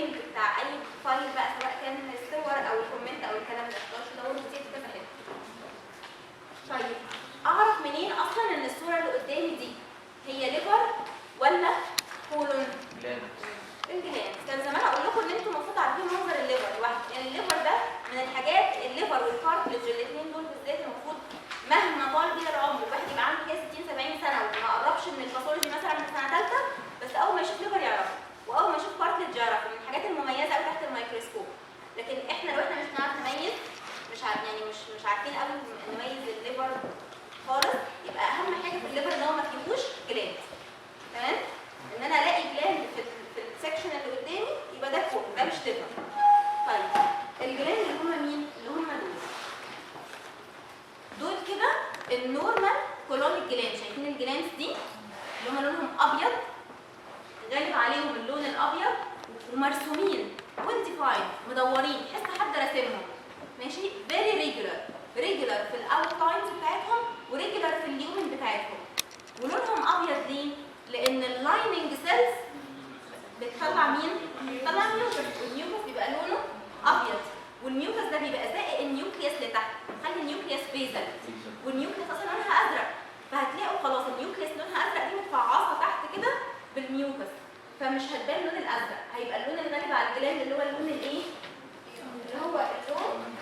اللينك بتاع اي فايل بقى، سواء كان الصور او الكومنت او الكلام ده، متقدرش تدور كتير في كذا حته. طيب اعرف منين اصلا ان الصوره اللي قدامي دي هي ليفر ولا كولون؟ الجلاند. كان زمان اقول لكم ان انتم المفروض عارفين منظر الليفر لوحده، يعني الليفر ده من الحاجات، الليفر والكارتلج الاثنين دول بالذات المفروض مهما طال بيها العمر الواحد يبقى عنده كده 60 70 سنه وما قربش من الباثولوجي مثلا من سنه ثالثه، بس اول ما يشوف ليفر يعرفه، واول ما يشوف كارتلج يعرفه، من الحاجات المميزه قوي تحت الميكروسكوب. لكن احنا لو احنا مش بنعرف نميز، مش عارف يعني مش عارفين قوي نميز الليفر خالص، يبقى اهم حاجه في الليفر ان هو ما فيهوش جلاند. تمام؟ ان انا الاقي جلاند في السكشن اللي قدامي يبقى ده كولون، ده مش ليفر. طيب الجلاند اللي هم مين؟ اللي هم دول كده النورمال كولونيك جلاند. شايفين الجلاندز دي اللي هم لونهم ابيض، غالب عليهم اللون الابيض، ومرسومين كوانتيفايد مدورين، تحس حد راسمهم. ماشي؟ فيري ريجولار في الاوتلاينز بتاعتهم وريجولار في اليومن بتاعتهم. ولونهم ابيض ليه؟ لان اللايننج سيلز بتطلع مين؟ بتطلع ميوكس، والميوكس بيبقى لونه ابيض، والميوكس ده بيبقى زائق النيوكليوس لتحت، خلي النيوكليوس بيزل، والنيوكليوس اصلا لونها ازرق، فهتلاقوا خلاص النيوكليوس لونها ازرق دي متفعصه تحت كده بالميوكس، فمش هتبان اللون الازرق، هيبقى اللون الغالب على الجلاند اللي هو اللون الايه؟ اللي هو اللون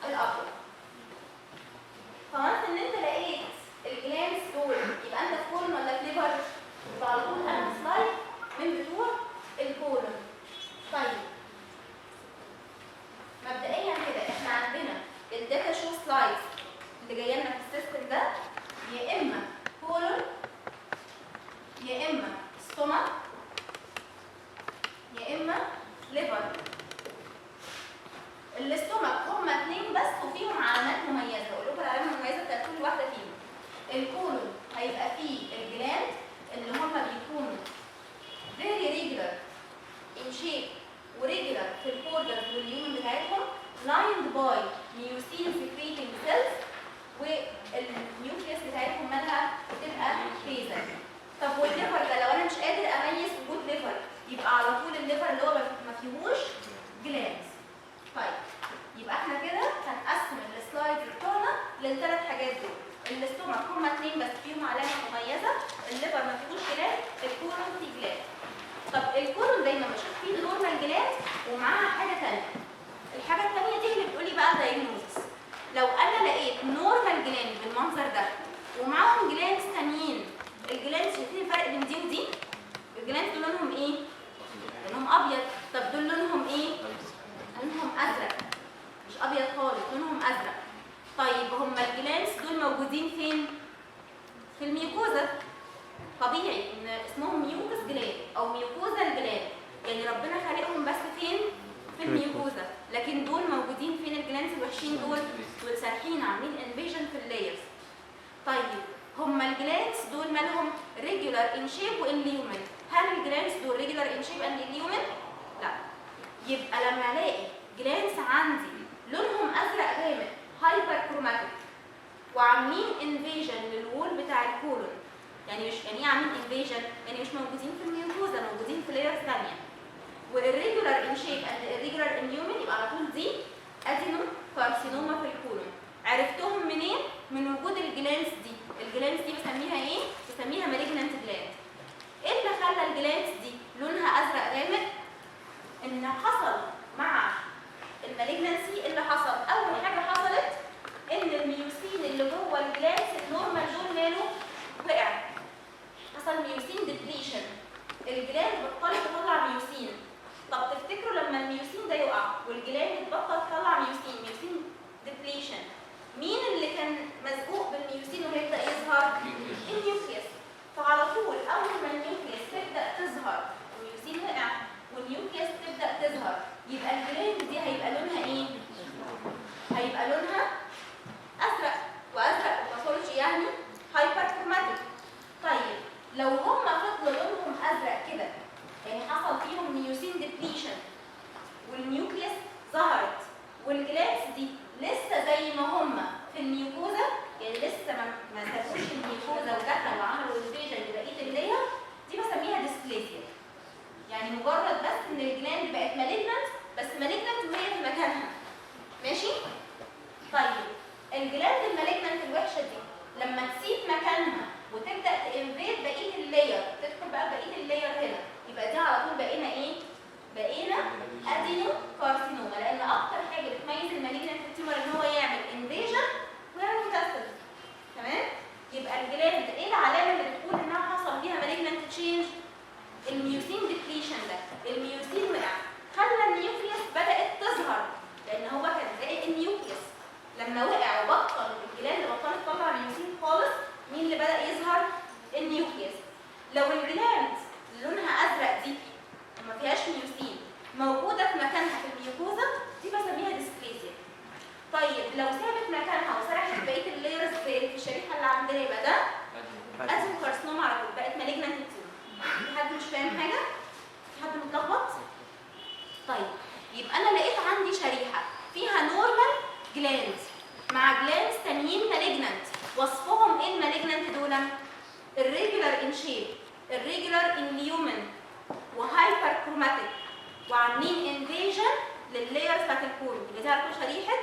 الابيض. فانت ان انت لقيت الجلاندز دول يبقى انت في كولون ولا في ليفر؟ يبقى على طول انا سلايد من بتوع الكولون. طيب مبدئيا كده احنا عندنا الداتا شو سلايدز اللي جايه لنا في السيستم ده يا اما كولون يا اما ستومك يا اما ليفر. الاستومك هم اثنين بس وفيهم علامات مميزه، اقول لكم العلامه المميزه بتاعت كل واحده فيهم. الكولون هيبقى فيه الجلاند اللي هم بيكونوا very regular in shape وريجولار في البوردر واليومن بتاعتهم، lined by mucin secreting cells، والنيوكليوس بتاعتهم مالها بتبقى بيزل. طب والليفر ده لو انا مش قادر اميز وجود ليفر يبقى على طول الليفر اللي هو ما فيهوش جلاندز. طيب يبقى احنا كده هنقسم السلايد بتوعنا للثلاث حاجات دول. الاستومك هما اثنين بس فيهم علامه مميزه، الليفر ما فيهوش جلاند، الكولون فيه جلاند. طب الكولون دايما بشوف فيه نورمال جلاند ومعاها حاجه ثانيه. الحاجه الثانيه دي اللي بتقولي بقى دايجنوستس. لو انا لقيت نورمال جلاند بالمنظر ده ومعاهم جلاندز ثانيين، الجلاندز شايفين الفرق بين دي ودي؟ الجلاندز دول لونهم ايه؟ لونهم ابيض. طب دول لونهم ايه؟ لونهم ازرق، مش ابيض خالص، لونهم ازرق. طيب هما الجلاندز دول موجودين فين؟ في الميوكوزا. طبيعي ان اسمهم ميوكس جلاند او ميوكوزا الجلاند، يعني ربنا خالقهم بس فين؟ في الميوكوزا. لكن دول موجودين فين الجلاندز الوحشين دول؟ دول سارحين عاملين انفيجن في اللايرز. طيب هما الجلاندز دول مالهم ريجولار ان شيب وان ليومن. هل الجلاندز دول ريجولار ان شيب ان ليومن؟ لا. يبقى لما الاقي جلاندز عندي لونهم ازرق غامق هايبر كروماتيك وعاملين انفيجن للوول بتاع الكولون، يعني مش يعني ايه عاملين انفيجن؟ يعني مش موجودين في الميوكوزا، موجودين في لايرز ثانيه. والريجولار ان شيب اند الريجولار ان هيومن يبقى على طول دي ادينو كارسينوما في الكولون. عرفتهم منين؟ من وجود الجلاندز دي. الجلاندز دي بسميها ايه؟ بسميها مالجنانت جلاند. ايه اللي خلى الجلاندز دي لونها ازرق غامق؟ ان حصل مع المالجنانسي اللي حصل، اول حاجه حصلت ان الميوسين اللي جوه الجلاندز النورمال دول ماله؟ وقع. حصل ميوسين ديبليشن، الجلاند بطلت تطلع ميوسين. طب تفتكروا لما الميوسين ده يقع والجلاند تبطل تطلع ميوسين ديبليشن، مين اللي كان مسبوق بالميوسين وهيبدا يظهر؟ النيوكليوس. فعلى طول اول ما النيوكليوس تبدا تظهر، الميوسين وقع والنيوكليوس تبدا تظهر، يبقى الجلاند دي هيبقى لونها ايه؟ هيبقى لونها ازرق، وازرق باثولوجي يعني هايبر كروماتيك. طيب لو هم فضلوا لونهم ازرق كده، يعني حصل فيهم ميوسين ديبليشن والنيوكليوس ظهرت والجلاندز دي لسه زي ما هم في الميوكوزا، يعني لسه ما سابوش الميوكوزا ودخلوا وعملوا انفيجن لبقيه اللاير، دي بسميها ديسبليسيا. عاملين انفيجن لللايرز بتاعت الكولون اللي تعرفوا شريحه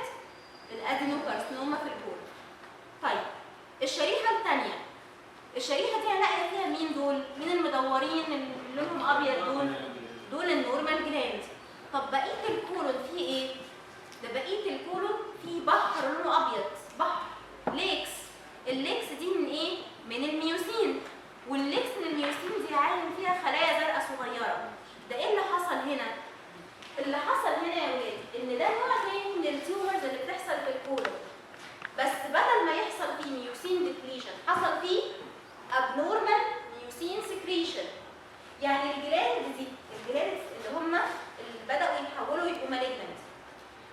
الادينوكارسينوما في الكولون. طيب الشريحه الثانيه، الشريحه دي هنلاقي فيها مين دول؟ مين المدورين اللي لونهم ابيض دول؟ دول النورمال جلاند. طب بقيه الكولون فيه ايه؟ ده بقيه الكولون فيه بحر لونه ابيض، بحر ليكس. الليكس دي من ايه؟ من الميوسين. والليكس من الميوسين دي عايم فيها خلايا زرقاء صغيره. ده ايه اللي حصل هنا؟ اللي حصل هنا يا ولاد ان ده نوع تاني من التيومرز اللي بتحصل في الكولون، بس بدل ما يحصل فيه ميوسين ديبليشن حصل فيه abnormal ميوسين سكريشن. يعني الجلاند دي، الجلاند اللي هم اللي بداوا يتحولوا يبقوا مالجنت،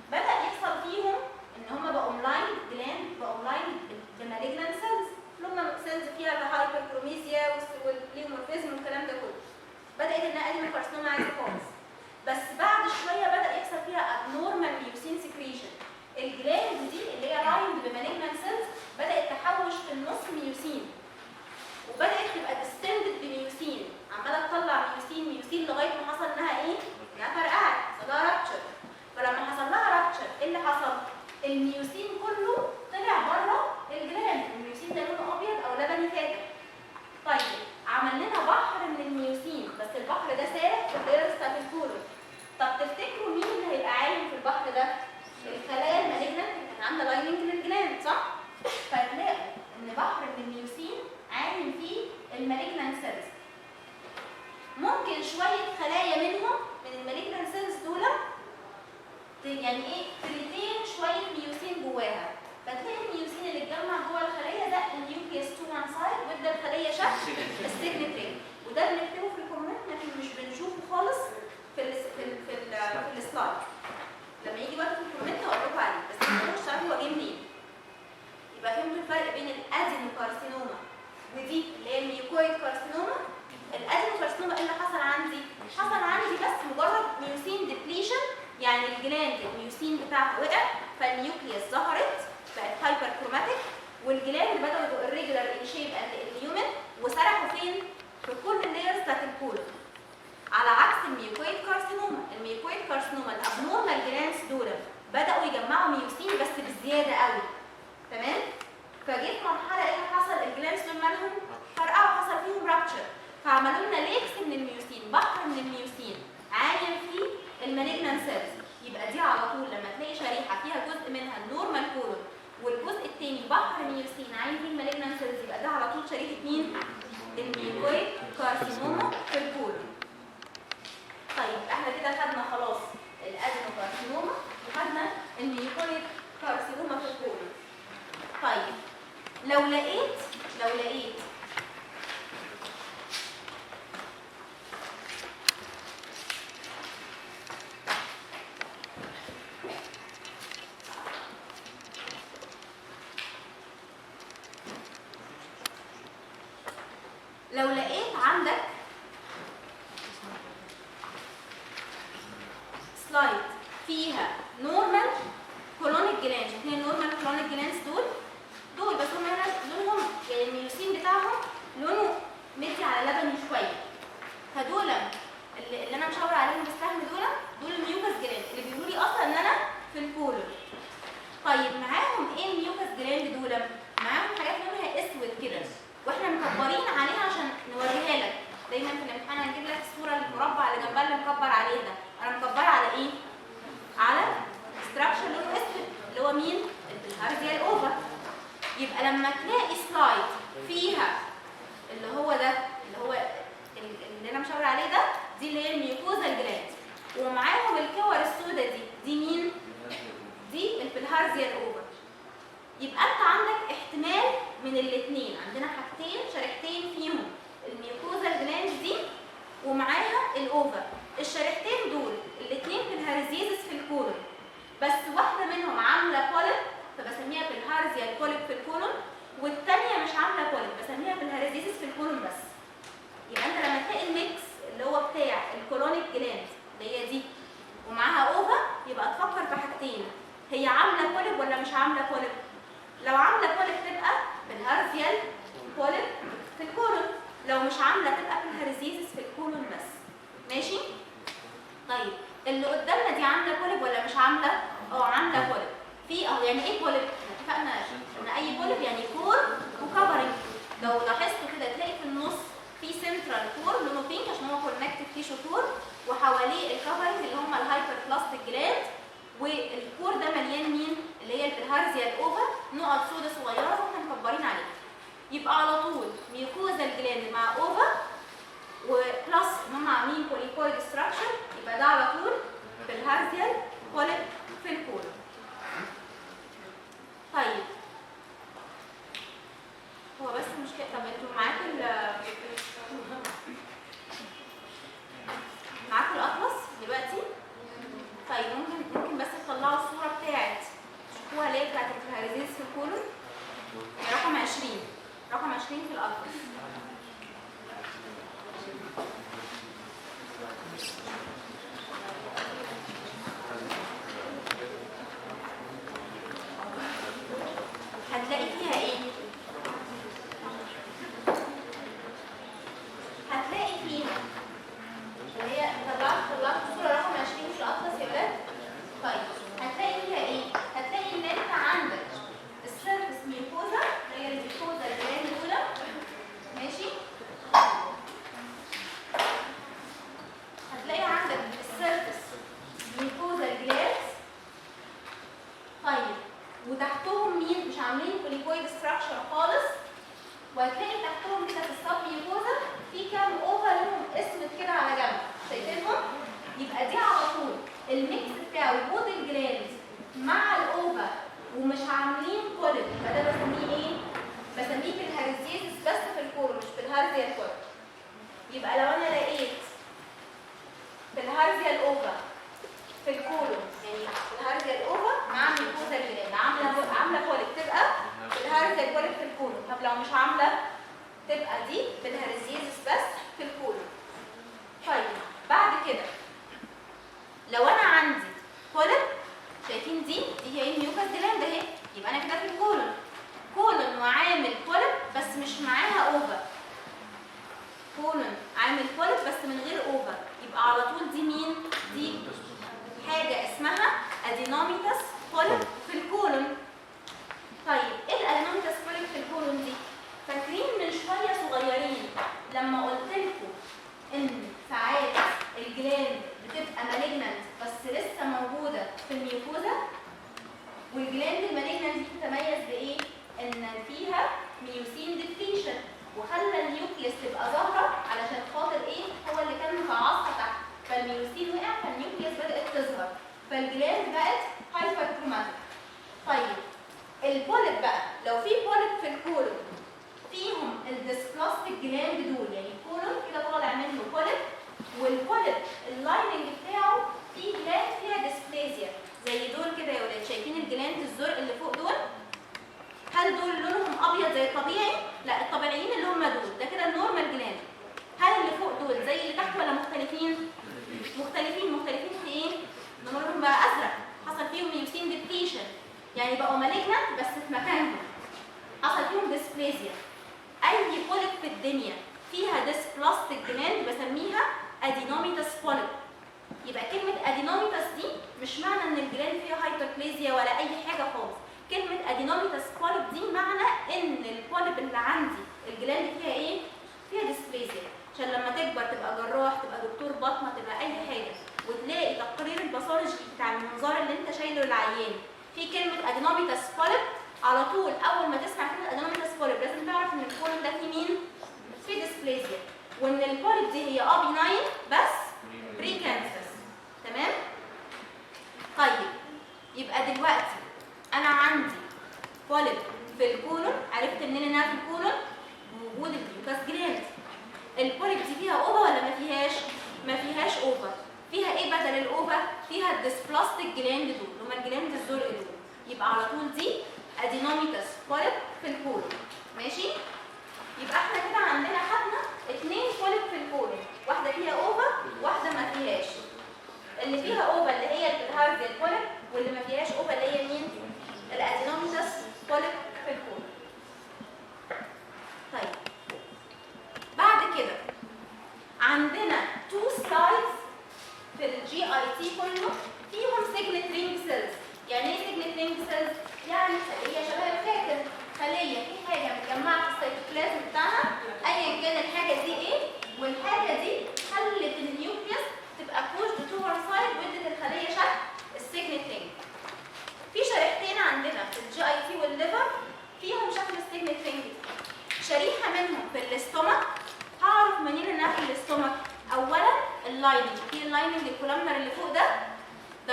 بدا يحصل فيهم ان هم بقوا ملاين جلاند، بقوا ملاين بمالجنت سيلز اللي هم سيلز فيها الهايبركروميزيا والبليومورفيزم والكلام ده كله. بدات انها ادينوكارسينوما عادي خالص، بس بعد شويه بدا يحصل فيها abnormal ميوسين سكريشن. الجلاند دي اللي هي لايند بمالجنت سيلز بدات تحوش في النص ميوسين، وبدات تبقى ديستندد بميوسين، عماله تطلع ميوسين لغايه ما حصل انها ايه؟ انها فرقعت، حصل لها رابتشر. فلما حصل لها رابتشر ايه اللي حصل؟ الميوسين كله طلع بره الجلاند، الميوسين ده لونه ابيض او لبني فاتح. طيب عمل لنا بحر من الميوسين، بس البحر ده سارح في اللايرز بتاعت الكولون. طب تفتكروا مين اللي هيبقى عايم في البحر ده؟ الخلايا المالجنت اللي كانت عامله لايننج للجلاند، صح؟ فهنلاقوا ان بحر من الميوسين عايم فيه المالجنت سيلز. ممكن شويه خلايا منهم من المالجنت سيلز دول يعني ايه؟ تريتين شويه ميوسين جواها، فتلاقي الميوسين اللي اتجمع جوه الخليه ده النيوكليوس 2 1 سايد، وادى الخليه شكل السيجنت رينج. وده بنكتبه في الكومنت لكن مش بنشوفه خالص في السلايد. لما يجي وقت في الكومنت هقول لكم عليه، بس مش عارف هو جه منين. يبقى فهمتوا الفرق بين الادينوكارسينوما ودي اللي هي الميوكويد كارسينوما. الادينوكارسينوما ايه اللي حصل عندي؟ حصل عندي بس مجرد ميوسين ديبليشن، يعني الجلاند الميوسين بتاعها وقع، فالنيوكليوس ظهرت بقت هايبر كروماتيك، والجلاند بدأوا يبقوا irregular in shape and اليومن، وسرحوا فين؟ في كل اللايرز بتاعت الكولون. على عكس الميوكويد كارسينوما، الميوكويد كارسينوما الابنورمال جلاندز دول بدأوا يجمعوا ميوسين بس بزياده قوي، تمام؟ فجيت مرحله ايه اللي حصل؟ الجلاندز دول مالهم؟ فرقعوا، حصل فيهم رابتشر، فعملوا لنا ليكس من الميوسين، بحر من الميوسين عايم فيه المالجنت سيلز. يبقى دي على طول لما تلاقي شريحه فيها جزء منها النورمال كولون والجزء الثاني بحر ميوسين عايم فيه المالجنت سيلز، يبقى ده على طول شريحه مين؟ الميوكويد كارسينوما في الكولون. طيب احنا كده خدنا خلاص الادينوكارسينوما وخدنا الميوكويد كارسينوما في الكولون. طيب لو لقيت عندك سلايد فيها نورمال كولونيك جلاندز، اثنين نورمال كولونيك جلاندز دول بس هم هنا لونهم يعني الميوسين بتاعهم لونه مدي على لبني شويه، فدول اللي انا مشاور عليهم بالسهم دول الميوكس جلاند اللي بيقولوا لي اصلا ان انا في الكولون. طيب معاهم ايه الميوكس جلاند دول؟ معاهم حاجات لونها اسود كده، واحنا مكبرين عليها عشان نوريها لك. دايما في الامتحان هنجيب لك الصوره المربع اللي جنبها اللي مكبر عليها ده، انا مكبره على ايه؟ على ستراكشر لونه اسود اللي هو مين؟ الهارزيال اوفر. يبقى لما تلاقي سلايد فيها اللي هو ده اللي انا مشاور عليه ده، دي اللي هي الميوكوزال جلاند، ومعاهم الكور السوداء دي مين؟ دي البلهارزيال اوفر. يبقى انت عندك احتمال من الاثنين، عندنا حاجتين شريحتين فيهم الميوكوزال جلاند دي ومعاها الاوفر. الشريحتين دول الاثنين بالهارزيزس في الكولون، بس واحده منهم عامله بوليب فبسميها بالهارزيال بوليب في الكولون، والثانيه مش عامله بوليب بسميها بالهارزيزس في الكولون بس. يبقى انت لما تلاقي الميكس اللي هو بتاع الكولونيك جلاند اللي هي دي ومعاها اوفر، يبقى تفكر في حاجتين، هي عامله بوليب ولا مش عامله بوليب؟ لو عامله بوليب تبقى بالهارزيال بوليب في الكولون، لو مش عامله تبقى بالهارزيزس في الكولون بس. ماشي؟ طيب اللي قدامنا دي عامله بوليب ولا مش عامله؟ عامله بوليب. في يعني ايه بوليب؟ اتفقنا ان اي بوليب يعني كور وكفرنج. لو لاحظتوا كده تلاقي في النص في سنترال كور لونه بينك عشان هو كونكتد تيشو كور، وحواليه الكفرنج اللي هم الهايبر بلاستيك جلاند، والكور ده مليان مين؟ اللي هي البلهارزيا الاوفا، نقط سودا صغيره واحنا مكبرين عليها. يبقى على طول ميوكوزا الجلاند مع اوفا وبلس ان هم عاملين بوليكويد ستراكشر، يبقى ده على طول بلهارزيا بوليب في الكولون. طيب هو بس مشكله. طب انتوا معاكم الاطلس دلوقتي؟ طيب ممكن بس تطلعوا الصوره بتاعت شوفوها اللي هي بتاعت البلهارزيز في الكولون، رقم 20 في الاطلس. هتلاقي فيها ايه؟ هتلاقي فيها اللي هي طلعت الصوره رقم 20 في الاطلس يا ولاد. طيب هتلاقي فيها ايه؟ هتلاقي ان انت عندك السيرفس ميوكوزا اللي هي الميوكوزا الجلاند الاولى، ماشي؟ هتلاقي عندك السيرفس ميوكوزا الجلاند. طيب وتحتهم مين؟ مش عاملين بوليكويد ستراكشر خالص، وهتلاقي تحتهم كده في السب ميوكوزا في كام اوفا لهم اسود كده على جنب، شايفينهم؟ يبقى دي على طول الميكس بتاعه بود الجلاند مع الاوفا ومش عاملين بوليب، فده بسميه ايه؟ بسميه بالهارزيزس بس في الكولون مش بالهارزيا الكولون. يبقى لو انا لقيت بالهارزيا الاوفا في الكولون، يعني الهارزيا الاوفا مع ميوكوزا الجلاند عامله بوليب، تبقى بالهارزيا البوليب في الكولون. طب لو مش عامله تبقى دي بالهارزيزس بس في الكولون. طيب بعد كده لو انا عندي بوليب، شايفين دي هي الميوكاس جلاند اهي، يبقى انا كده في الكولون، كولون وعامل بوليب بس مش معاها اوفا، كولون عامل بوليب بس من غير اوفا، يبقى على طول دي مين؟ دي حاجه اسمها ادينوميتاس بوليب في الكولون. طيب ايه الادينوميتاس بوليب في الكولون دي؟ فاكرين من شويه صغيرين لما قلت لكم ان ساعات الجلاند بتبقى مالجنانت بس لسه موجوده في الميوكوزا، والجلاند المالجنانت دي بتتميز بايه؟ ان فيها ميوسين ديبليشن، وخلى النيوكليس تبقى ظاهره علشان خاطر ايه؟ هو اللي كان مفعصها تحت، فالميوسين وقع فالنيوكليس بدات تظهر، فالجلاند بقت هايبر كروماتيك. طيب البوليب بقى، لو في بوليب في الكولون فيهم الديسبلاستيك جلاند دول، يعني الكولون كده طالع منه بوليب، والبوليب اللايننج بتاعه فيه جلاند فيها ديسبليزيا زي دول كده يا ولاد، شايفين الجلاند الزرق اللي فوق دول؟ هل دول لونهم ابيض زي الطبيعي؟ لا، الطبيعيين اللي هم دول، ده كده النورمال جلاند. هل اللي فوق دول زي اللي تحت ولا مختلفين؟ مختلفين في ايه؟ ان لونهم بقى ازرق، حصل فيهم ميوسين ديبليشن، يعني بقوا مالجنانت بس في مكانهم، حصل فيهم ديسبليزيا. اي بوليب في الدنيا فيها ديسبلاستيك جلاند بسميها ادينوميتاس بوليب. يبقى كلمه ادينوميتاس دي مش معنى ان الجلاند فيها هايبربليزيا ولا اي حاجه خالص، كلمه ادينوميتاس بوليب دي معنى ان البوليب اللي عندي الجلاند فيها ايه؟ فيها ديسبليزيا، عشان لما تكبر تبقى جراح، تبقى دكتور باطنه، تبقى اي حاجه، وتلاقي تقرير الباثولوجي بتاع المنظار اللي انت شايله للعيان في كلمه ادينوميتاس بوليب، على طول اول ما تسمع كلمه ادينوميتاس بوليب لازم تعرف ان الكولون ده فيه مين؟ في ديسبليزيا، وان البوليب دي هي بيناين بس بري كانسرس. تمام؟ طيب يبقى دلوقتي انا عندي بوليب في الكولون، عرفت منين انها في الكولون؟ وجود الميوكاس جلاند. البوليب دي فيها اوفا ولا ما فيهاش؟ ما فيهاش اوفا. فيها ايه بدل الاوفا؟ فيها الديسبلاستيك جلاند دول، هما الجلاند الزرق دول، يبقى على طول دي ادينوميتاس بوليب في الكولون. ماشي؟ يبقى احنا كده عندنا خدنا 2 بوليب في الكولون، واحده فيها اوفا واحده ما فيهاش. اللي فيها اوفا اللي هي البلهارزيا بوليب، واللي ما فيهاش اوفا اللي هي مين؟ الادينوميتاس بوليب في الكولون. طيب بعد كده عندنا 2 سلايدز في الجي اي تي كله فيهم سيجنت رينج سيلز. يعني ايه سيجنت رينج سيلز؟ يعني خليه شبه الخاتم، خليه في حاجه متجمعه في السيتوبلازم بتاعها ايا كان الحاجه دي ايه، والحاجه دي خلت النيوكليوس تبقى بوشد تو وان سايد وادت الخليه شكل السيجنت رينج. في شريحتين عندنا في الجي اي تي والليفر فيهم شكل السيجنت رينج. شريحه منهم في الاستومك. هعرف منين انها في الاستومك؟ اولا اللايننج، في اللايننج الكولامنر اللي فوق ده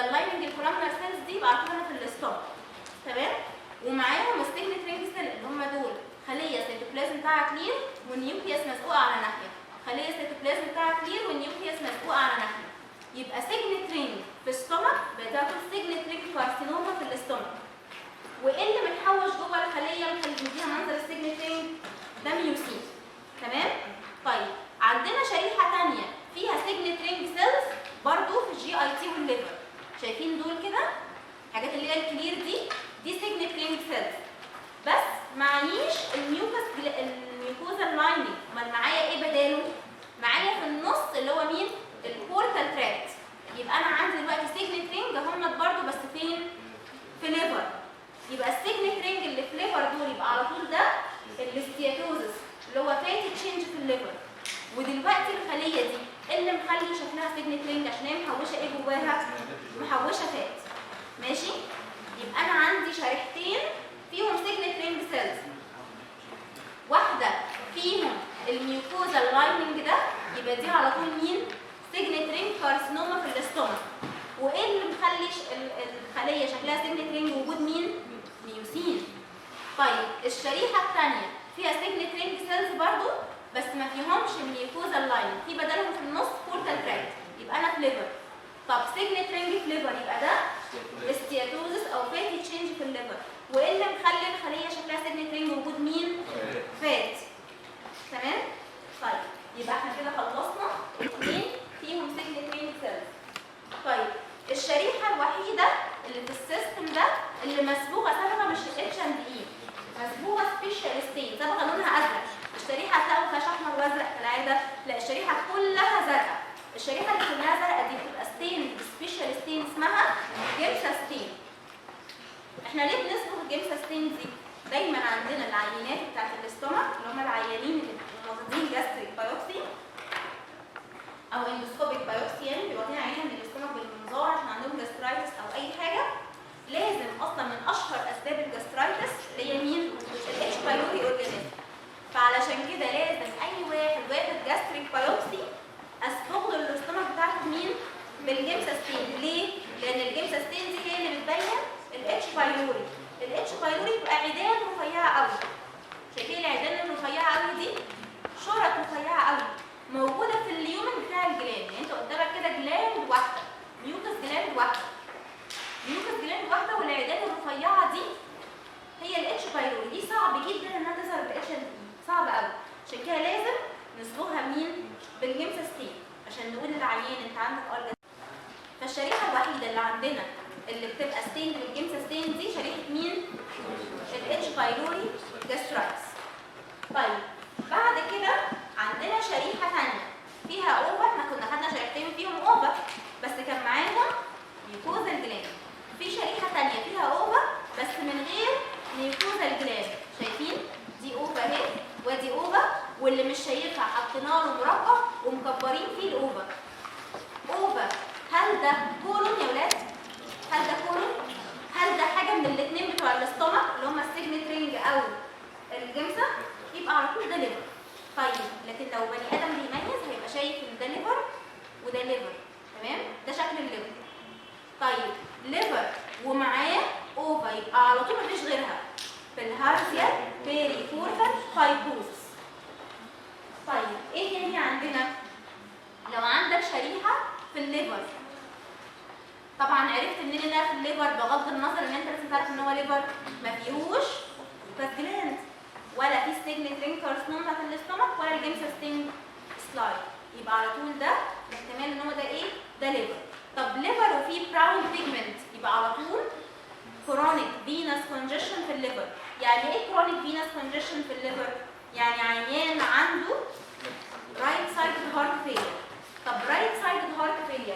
اللايننج الكولامنر سيلز دي بعتوها في الاستومك، تمام؟ ومعاهم السيجنت رينج سيل اللي هم دول خليه السيتوبلازم بتاعها كلير والنيوكليوس مسقوقه على ناحيه، خليه السيتوبلازم بتاعها كلير والنيوكليوس مسقوقه على ناحيه. يبقى سيجنت رينج في الستومك بتاعته سيجنت رينج كارسينوما في الاستومك. وايه اللي متحوش جوه الخليه مديها منظر السيجنت رينج؟ ده ميوسين، تمام؟ طيب عندنا شريحه ثانيه فيها سيجنت رينج سيلز برضو في الجي اي تي والليفر. شايفين دول كده الحاجات اللي هي الكلير دي سيجنت رينج سيلز، بس معيش الميوكوزا لايننج. امال معايا ايه بداله؟ معايا في النص اللي هو مين؟ البورتال تراكت. يبقى انا عندي دلوقتي سيجنت رينج هم برضو بس فين؟ في ليفر. يبقى السيجنت رينج اللي في ليفر دول يبقى على طول ده الاستياتوزس اللي هو فاتي تشينج في الليفر. ودلوقتي الخليه دي اللي مخلي شكلها سيجنت رينج عشان هي محوشه ايه جواها؟ محوشه فات، ماشي؟ يبقى انا عندي شريحتين فيهم سيجنت رينج سيلز، واحده فيهم الميوكوزا لايننج ده يبقى دي على طول مين؟ سيجنت رينج كارسينوما في الاستومك. وايه اللي مخلي الخليه شكلها سيجنت رينج؟ وجود مين؟ ميوسين. طيب الشريحه الثانيه فيها سيجنت رينج سيلز برضو بس ما فيهمش الميوكوزا لايننج، في بدلهم في النص بورتال تراكت، يبقى انا في ليفر. طب سيجنت رينج في ليفر يبقى ده استياتوزس او فاتي تشينج في الليفر. وايه اللي مخلي الخليه شكلها سيجنت رينج؟ وجود مين؟ فات، تمام؟ طيب يبقى احنا كده خلصنا اثنين فيهم سيجنت رينج سيلز. طيب الشريحه الوحيده اللي في السيستم ده اللي مسبوغه صبغه مش اتش اند اي، مسبوغه سبيشال ستين، صبغه لونها ازرق. الشريحه هتلاقوا فيها احمر وازرق كالعاده، لا الشريحه كلها زرقاء. الشريحه اللي كلها زرقاء دي بتبقى ستين سبيشال ستين اسمها جيمسا ستين. احنا ليه بنصبغ الجيمسا ستين دي؟ دايما عندنا العينات بتاعت الاستومك اللي هم العيانين اللي واخدين جاستريك بايوبسي او اندوسكوبيك بايوبسي، يعني بيبقوا واخدين عينه من الاستومك بالمنظار عشان عندهم جاسترايتس او اي حاجه. لازم اصلا من اشهر اسباب الجاسترايتس اللي هي مين؟ الاتش بايلوري اورجانيزم. فعلشان كده لازم اي واحد واخد جاستريك بايوبسي اصبغ له الاستومك بتاعته مين؟ بالجيمسا ستين. ليه؟ لان الجيمسا ستين دي هي اللي بتبين الاتش بايلوري. الاتش بايلوري بتبقى عيدان رفيعه قوي. شايفين العيدان الرفيعه قوي دي؟ شرط رفيعه قوي موجوده في اليومن بتاع الجلاند. يعني انت قدامك كده جلاند واحده، ميوكس جلاند واحده، ميوكس جلاند واحده، والعيدان الرفيعه دي هي الاتش بايلوري. دي صعب جدا انها تظهر بالاتش ان اي، صعب قوي. عشان كده لازم نصبغها مين؟ بالجيمسا ستين عشان نقول للعيان انت عندك اورجان. فالشريحه الوحيده اللي عندنا اللي بتبقى ستين بالجيمسا ستين دي شريحه مين؟ الاتش بايلوري جاسترايتس. طيب بعد كده عندنا شريحه ثانيه فيها اوفا. احنا كنا خدنا شريحتين فيهم اوفا بس كان معاهم ميوكوزا الجلاند. في شريحه ثانيه فيها اوفا بس من غير ميوكوزا الجلاند. شايفين؟ دي اوفا اهي ودي اوفا، واللي مش شايفها حطينا له مربع ومكبرين فيه الاوفا. اوفا هل ده كولون يا ولاد؟ هل ده كولون؟ هل ده حاجه من الاثنين بتوع الاستومك اللي هم السيجنت رينج او الجمسه؟ يبقى على طول ده ليفر. طيب لكن لو بني ادم بيميز هيبقى شايف ان ده ليفر وده ليفر، تمام؟ ده شكل الليفر. طيب ليفر ومعاه اوفا يبقى على طول مفيش غيرها في الهارسيا بيري فورتال فايبروسس. طيب ايه تاني عندنا؟ لو عندك شريحه في الليفر، طبعا عرفت منين انها في الليفر بغض النظر ان انت لازم تعرف ان هو ليفر ما فيهوش بس جلاند ولا في سيجنت رينج كارسينوما في الاستومك ولا الجيمسا ستين سلايد، يبقى على طول ده احتمال ان هو ده ايه؟ ده ليفر. طب ليفر وفيه براون بيجمنت يبقى على طول كرونيك فينس كونجيشن في الليفر. يعني ايه كرونيك فينس كونجيشن في الليفر؟ يعني عيان عنده رايت سايد هارت فيلير. طب رايت سايد هارت فيلير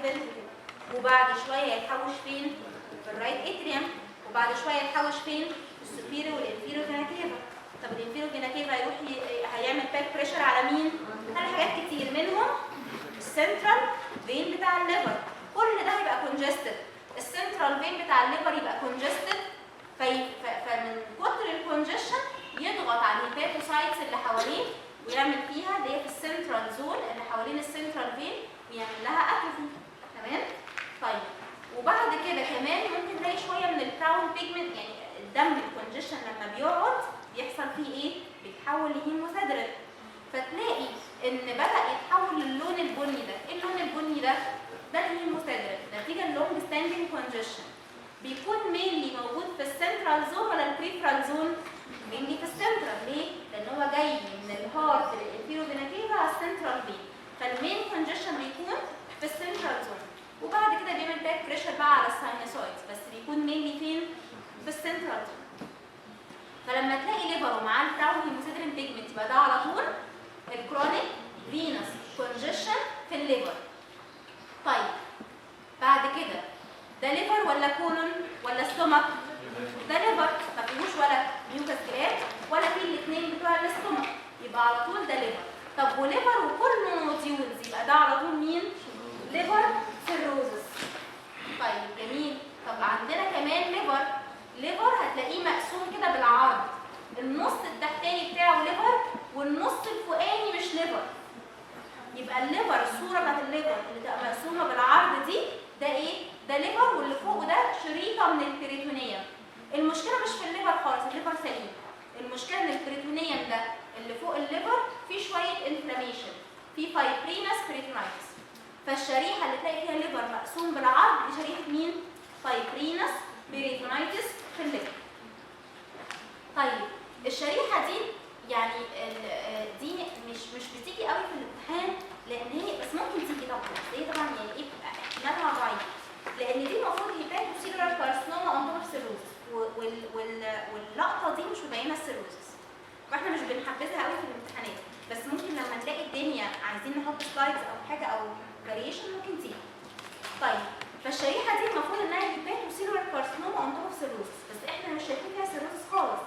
ventricle، وبعد شويه يتحوش فين؟ في الرايت اتريوم، وبعد شويه يتحوش فين؟ في السوبيريور والانفيريور فينا كيفا. طب الانفيريور فينا كيفا هيروح هيعمل باك بريشر على مين؟ على حاجات كتير، منهم السنترال فين بتاع الليفر، كل ده هيبقى كونجستد. السنترال فين بتاع الليفر يبقى كونجستد، فمن كتر الكونجشن يضغط على الهيباتوسايتس اللي حواليه ويعمل فيها اللي هي في السنترال زون اللي حوالين السنترال فين ويعمل لها اتروفي. تمام؟ طيب وبعد كده كمان ممكن نلاقي شويه من البراون بيجمنت، يعني الدم الكونجشن لما بيقعد بيحصل فيه ايه؟ بيتحول لهيموسيدرين، فتلاقي ان بدا يتحول للون البني ده. ايه اللون البني ده؟ ده الهيموسيدرين نتيجه اللونج ستاندنج كونجشن. بيكون مينلي موجود في السنترال زون ولا البريفرال زون؟ مينلي في السنترال. ليه؟ لان هو جاي من الهارت للانفيرو فينا كيفا على السنترال فين، فالمين كونجشن بيكون في السنترال زون، وبعد كده بيعمل باك بريشر بقى على الساينوسويدز، بس بيكون مينلي فين؟ في السنترال زون. فلما تلاقي ليفر ومعاه البراون هيموسيدرين بيجمنت يبقى ده على طول الكرونيك فينس كونجشن في الليفر. طيب بعد كده ده ليفر ولا كولون ولا ستومك؟ ده ليفر، ما فيهوش ولا ميوكاس جلاند ولا فيه الاثنين بتوع الاستومك، يبقى على طول ده ليفر. طب وليفر وكل نوديولز يبقى ده على طول مين؟ ليفر سيروزس. طيب جميل. طب عندنا كمان ليفر هتلاقيه مقسوم كده بالعرض، النص التحتاني بتاعه ليفر والنص الفوقاني مش ليفر. يبقى الليفر الصوره بتاعت الليفر اللي تبقى مقسومه بالعرض دي ده ايه؟ ده ليفر، واللي فوق ده شريطه من البريتونيوم. المشكله مش في الليفر خالص، الليفر سليم. المشكله ان البريتونيوم ده اللي فوق الليفر فيه شويه انفلاميشن، فيه فايبرينس بريتونايتس. فالشريحه اللي تلاقي فيها ليفر مقسوم بالعرض دي شريحه مين؟ فايبرينس بريتونايتس في الليفر. طيب الشريحه دي يعني دي مش بتيجي قوي في الامتحان، لان هي بس ممكن تيجي طبعا، بس هي طبعا يعني ايه احتمالها ضعيف، لان دي المفروض هيباتوسيلولار كارسينوما اون توب سيروزس، واللقطه دي مش مبينه السيروزس، واحنا مش بنحبذها قوي في الامتحانات، بس ممكن لما نلاقي الدنيا عايزين نحط سلايدز او حاجه او فاريشن ممكن تيجي. طيب فالشريحه دي المفروض انها هيباتوسيلولار كارسينوما اون توب سيروزس، بس احنا مش شايفين فيها سيروزس خالص،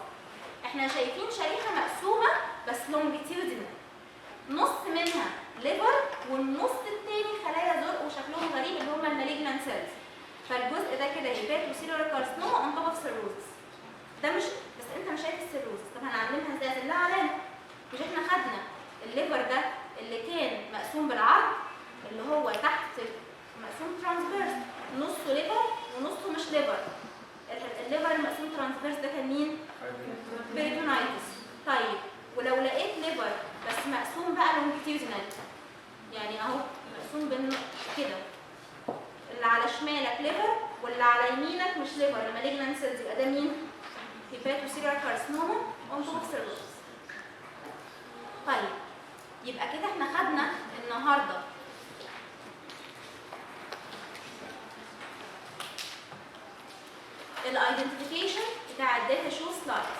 احنا شايفين شريحه مقسومه بس لونجيتيودينال، نص منها ليفر والنص الثاني خلايا زرق وشكلهم غريب اللي هم المالجنان سيلز. فالجزء ده كده هيباتوسيلولار كارسينوما اون توب سيروزس. ده مش بس انت مش شايف السيروزس، طب هنعلمها ازاي؟ هنعملها علامه. مش احنا خدنا الليفر ده اللي كان مقسوم بالعرض اللي هو تحت مقسوم ترانسفيرس، نصه ليفر ونصه مش ليفر. الليفر المقسوم ترانسفيرس ده كان مين؟ بريتونايتس. طيب ولو لقيت ليفر بس مقسوم بقى لونجيتيودينال، يعني اهو مقسوم بين كده، اللي على شمالك ليفر واللي على يمينك مش ليفر المالجنان سيلز، يبقى ده مين؟ هيباتوسيلولار كارسينوما اون توب سيروزس. طيب يبقى كده احنا خدنا النهارده الايدنتيفيكيشن بتاع الداتا شو سلايدز.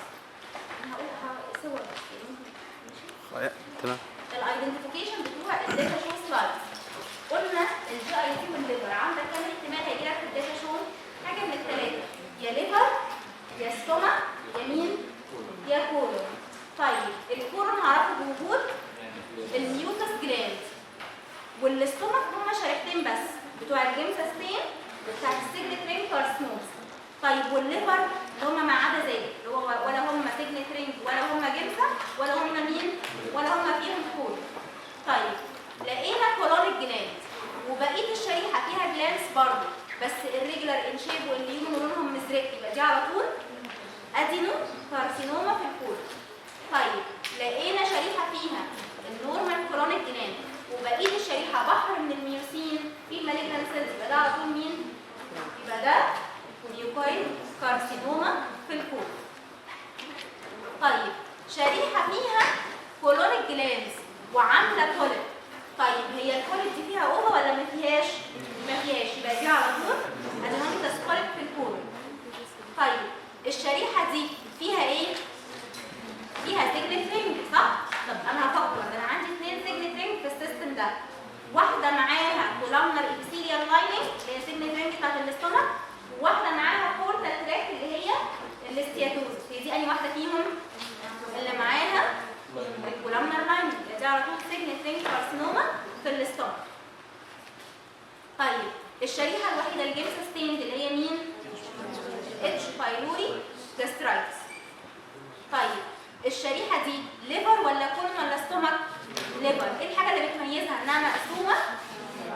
انا هقول صور ماشي؟ تمام. الايدنتيفيكيشن بتوع الداتا شو سلايدز. قلنا الجي اي تي والليفر عندك كام احتمال هيجي لك في الداتا شو؟ حاجه من الثلاثه، يا ليفر يا ستومك يا مين؟ يا كولون. طيب الكولون هعرفه بوجود الميوكاس جلاند، والاستومك هما شريحتين بس بتوع الجيمساستين بتاع السيجنت رينج كارسينوما. طيب والليفر اللي هما ما عدا ذلك اللي هو ولا هما سيجنت رينج ولا هما جيمسا ولا هما مين؟ ولا هما فيهم كولون. طيب لقينا كولونيك جلاند وبقيه الشريحه فيها جلانس برضه بس الريجولار ان شيب واللي يجوا لونهم مزرق، يبقى دي على طول ادينو كارسينوما في الكولون. طيب لقينا شريحه فيها النورمال كولونيك جلاند وبقيه الشريحه بحر من الميوسين في مالجنان سيلز، يبقى ده على طول مين؟ يبقى ده ميوكويد كارسينوما في الكولون. طيب شريحه فيها كولونيك جلاندز وعامله كوليك، طيب هي الكوليك دي فيها اوفا ولا ما فيهاش؟ ما فيهاش، يبقى دي على طول ادينوميتاس كوليك في الكولون. طيب الشريحه دي فيها ايه؟ فيها سيجنت رينج صح؟ طب انا هفكر انا عندي 2 سيجنت رينج في السيستم ده، واحده معاها كولامنر ابيثيليال ده على طول سيجنت رينج كارسينوما في الاستومك. طيب الشريحه الوحيده اللي جيم سستيند اللي هي مين؟ اتش بايلوري جاسترايتس. طيب الشريحه دي ليفر ولا كولون ولا ستومك؟ ليفر. ايه الحاجه اللي بتميزها؟ انها مقسومه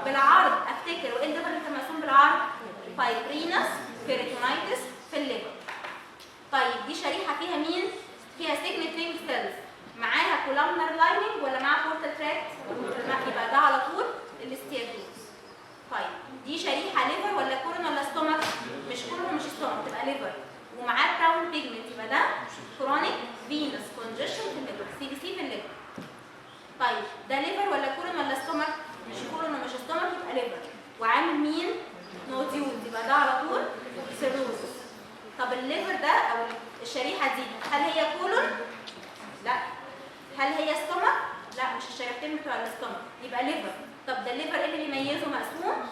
بالعرض. افتكر وايه الليفر اللي كان مقسوم بالعرض؟ فايبرينس بيريتونايتس في الليفر. طيب دي شريحه فيها مين؟ فيها سيجنت رينج سيلز معاها كولامنر لايننج ولا معاها بورتال تراكت؟ يبقى ده على طول الاستياجوز. طيب دي شريحه ليفر ولا كولون ولا ستومك؟ مش كولون ومش ستومك، تبقى ليفر ومعاه براون بيجمنت، يبقى ده كرونيك فينس كونجيشن في الليفر، سي بي سي في الليفر. طيب ده ليفر ولا كولون ولا ستومك؟ مش كولون ومش ستومك، يبقى ليفر وعامل مين؟ نوديول، يبقى ده على طول سيروزس. طب الليفر ده او الشريحه دي هل هي كولون؟ لا. هل هي ستومك؟ لا، مش الشريحتين بتوع الاستومك، يبقى ليفر. طب ده الليفر ايه اللي بيميزه؟ مقسوم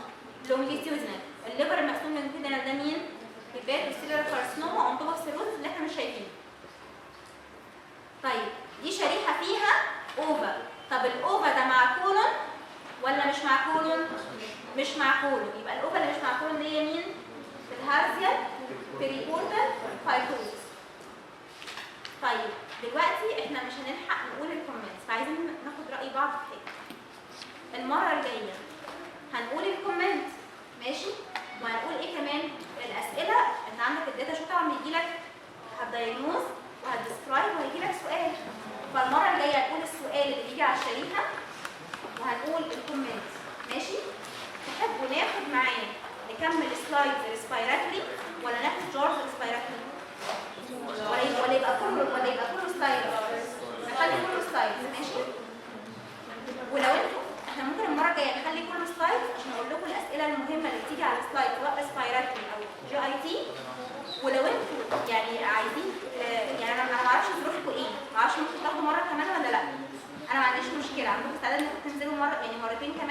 لونجيتيودنال. الليفر المقسوم لونجيتيودنال ده مين؟ هيباتوسيلر كارسينوما اون توب اوف سيروزس اللي احنا مش شايفينه. طيب دي شريحه فيها اوفا. طب الاوفا ده مع كولون ولا مش مع كولون؟ مش مع كولون، يبقى الاوفا اللي مش مع كولون دي هي مين؟ الهارزيال بيريبورتال فايبروزس. طيب دلوقتي احنا مش هنلحق نقول الكومنتس، فعايزين ناخد راي بعض في حاجه. المره الجايه هنقول الكومنت ماشي، وهنقول ايه كمان؟ الاسئله. انت عندك الداتا شو طبعا بيجي لك هتدايجنوز وهتديسكرايب وهيجي لك سؤال، فالمره الجايه هنقول السؤال اللي بيجي على الشريحه وهنقول الكومنت ماشي. تحبوا ناخد معاه نكمل سلايدز ريسبيراتوري ولا ناخد جارز ريسبيراتوري؟ ولا يبقى كله سلايد؟ نخلي كله سلايد ماشي. ولو انتوا احنا ممكن المره الجايه نخلي كله سلايد عشان اقول لكم الاسئله المهمه اللي بتيجي على السلايد سواء ريسبيراتوري او جي اي تي. ولو انتوا يعني عايزين يعني انا ما اعرفش ظروفكم ايه، ما اعرفش ممكن تاخدوا مره كمان ولا لا. انا ما عنديش مشكله، عندكم استعداد انكم تنزلوا مره يعني مرتين كمان